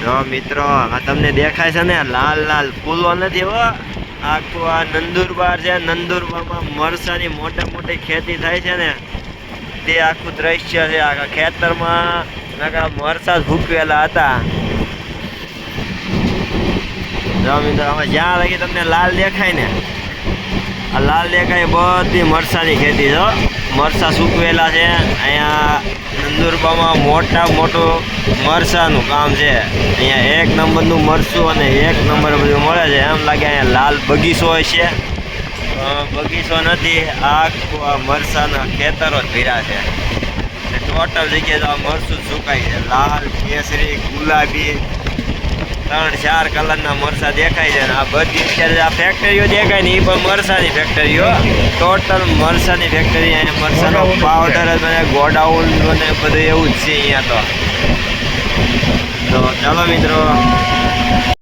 જો મિત્રો આ તમને દેખાય છે ને લાલ લાલ ફૂલો નથી હો, આખું આ નંદુરબાર છે. નંદુરબારમાં મરસાની મોટી ખેતી થાય છે ને તે આખું દ્રશ્ય છે. આખા ખેતરમાં મરસા જ ભૂકવેલા હતા. જો મિત્રો આમાં જ્યાં લગી તમને લાલ દેખાય ને, આ લાલ દેખાય બધી મરસાની ખેતી છે. મરસા સૂકવેલા છે. અહીંયા નંદુરબારમાં મોટું મરસાનું કામ છે. અહીંયા એક નંબરનું મરસું અને એક નંબર બધું મળે છે. એમ લાગે અહીંયા લાલ બગીચો હોય છે. બગીચો નથી, આખું આ મરસાના ખેતરો જ ભર્યા છે. ટોટલ જગ્યાએ તો આ મરસું સુકાય છે. લાલ, કેસરી, ગુલાબી 3-4 કલરના મરસા દેખાય છે. આ બધી અત્યારે આ ફેક્ટરીઓ દેખાય ને એ પણ મરસાની ફેક્ટરીઓ, ટોટલ મરસાની ફેક્ટરી. અહીંયા મરસાનો પાવડર જ બને, ગોડાઉન બને, બધું એવું જ છે અહીંયા તો ચાલો મિત્રો.